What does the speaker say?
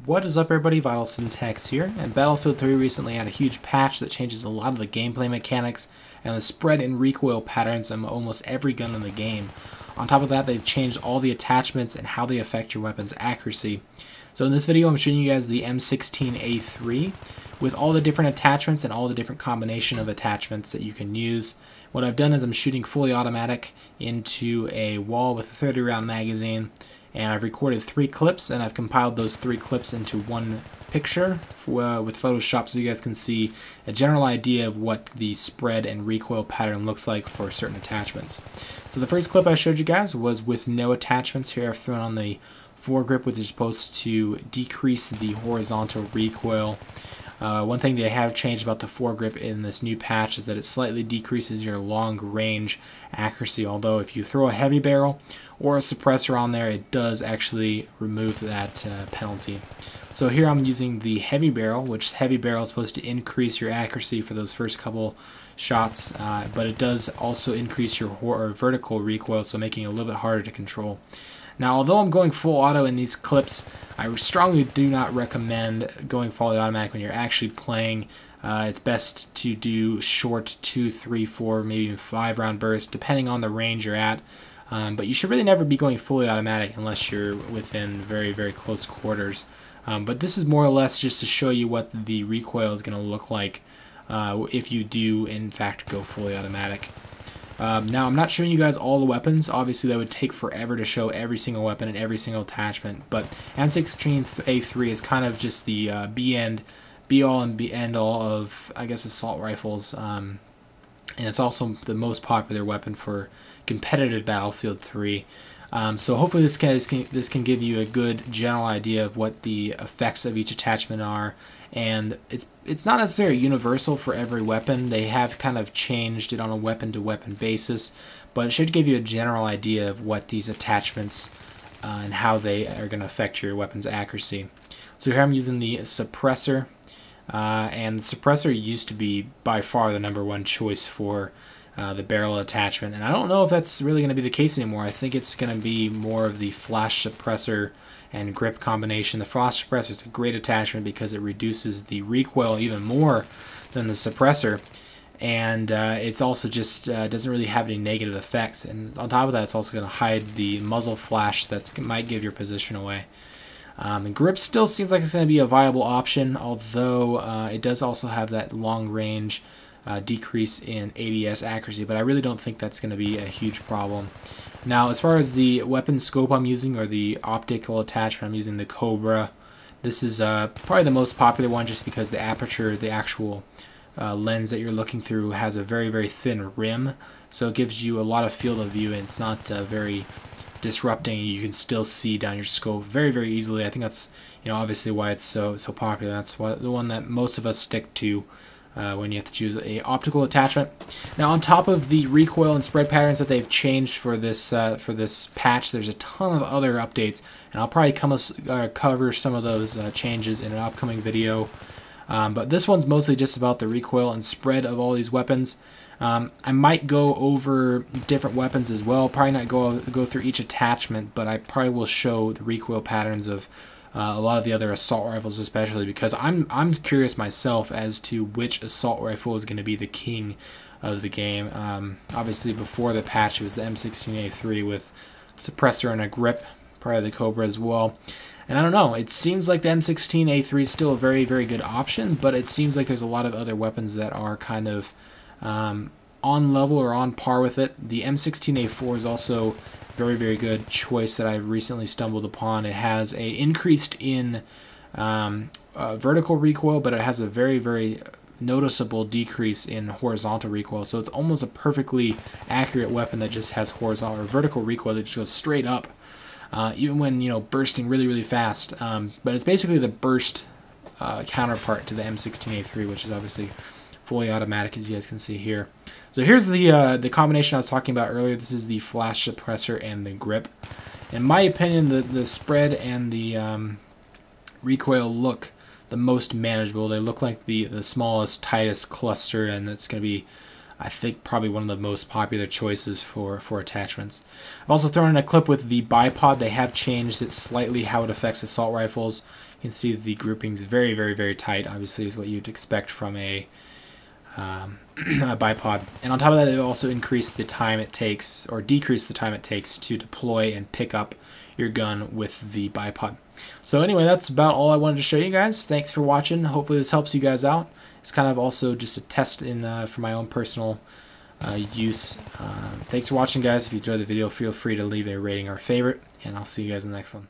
What is up, everybody? VitalSyntax here, and Battlefield 3 recently had a huge patch that changes a lot of the gameplay mechanics and the spread and recoil patterns on almost every gun in the game. On top of that, they've changed all the attachments and how they affect your weapon's accuracy. So in this video, I'm showing you guys the M16A3 with all the different attachments and all the different combination of attachments that you can use. What I've done is I'm shooting fully automatic into a wall with a 30 round magazine, and I've recorded 3 clips, and I've compiled those 3 clips into one picture with Photoshop so you guys can see a general idea of what the spread and recoil pattern looks like for certain attachments. So the first clip I showed you guys was with no attachments. Here I've thrown on the FORGRIP, which is supposed to decrease the horizontal recoil. One thing they have changed about the FORGRIP in this new patch is that it slightly decreases your long range accuracy, although if you throw a heavy barrel or a suppressor on there, it does actually remove that penalty. So here I'm using the heavy barrel, which heavy barrel is supposed to increase your accuracy for those first couple shots, but it does also increase your vertical recoil, so making it a little bit harder to control. Now, although I'm going full auto in these clips, I strongly do not recommend going fully automatic when you're actually playing. It's best to do short 2, 3, 4, maybe even 5 round bursts, depending on the range you're at. But you should really never be going fully automatic unless you're within very, very close quarters. But this is more or less just to show you what the recoil is going to look like if you do, in fact, go fully automatic. Now, I'm not showing you guys all the weapons. Obviously, that would take forever to show every single weapon and every single attachment, but M16A3 is kind of just the be-all and end-all of, I guess, assault rifles, and it's also the most popular weapon for competitive Battlefield 3. So hopefully this can give you a good general idea of what the effects of each attachment are, and it's not necessarily universal for every weapon. They have kind of changed it on a weapon-to-weapon basis, but it should give you a general idea of what these attachments and how they are going to affect your weapon's accuracy. So here I'm using the suppressor, and the suppressor used to be by far the #1 choice for the barrel attachment, and I don't know if that's really going to be the case anymore. I think it's going to be more of the flash suppressor and grip combination. The flash suppressor is a great attachment because it reduces the recoil even more than the suppressor, and it's also just doesn't really have any negative effects, and on top of that, it's also going to hide the muzzle flash that might give your position away. And grip still seems like it's going to be a viable option, although it does also have that long range decrease in ADS accuracy, but I really don't think that's going to be a huge problem. Now, as far as the weapon scope I'm using, or the optical attachment, I'm using the Cobra. This is probably the most popular one just because the aperture, the actual lens that you're looking through, has a very, very thin rim, so it gives you a lot of field of view, and it's not very disrupting. You can still see down your scope very, very easily. I think that's, obviously why it's so popular. That's the one that most of us stick to when you have to choose a optical attachment. Now, on top of the recoil and spread patterns that they've changed for this patch, there's a ton of other updates, and I'll probably cover some of those changes in an upcoming video. But this one's mostly just about the recoil and spread of all these weapons. I might go over different weapons as well. Probably not go through each attachment, but I probably will show the recoil patterns of a lot of the other assault rifles, especially because I'm curious myself as to which assault rifle is going to be the king of the game. Obviously, before the patch, it was the M16A3 with suppressor and a grip, probably the Cobra as well. And I don't know, it seems like the M16A3 is still a very, very good option, but it seems like there's a lot of other weapons that are kind of on level or on par with it. The M16A4 is also very, very good choice that I've recently stumbled upon. It has a increased in vertical recoil, but it has a very, very noticeable decrease in horizontal recoil. So it's almost a perfectly accurate weapon that just has horizontal or vertical recoil that just goes straight up, even when bursting really, really fast. But it's basically the burst counterpart to the M16A3, which is obviously fully automatic, as you guys can see here. So here's the combination I was talking about earlier. This is the flash suppressor and the grip. In my opinion, the spread and the recoil look the most manageable. They look like the smallest, tightest cluster, and it's going to be I think probably one of the most popular choices for attachments. I've also thrown in a clip with the BIPOD. They have changed it slightly how it affects assault rifles. You can see the groupings very, very, very tight, obviously is what you'd expect from a BIPOD. And on top of that, they've also increased the time it takes, or decreased the time it takes to deploy and pick up your gun with the BIPOD. So anyway, that's about all I wanted to show you guys. Thanks for watching. Hopefully this helps you guys out. It's kind of also just a test for my own personal use. Thanks for watching, guys. If you enjoyed the video, feel free to leave a rating or a favorite, and I'll see you guys in the next one.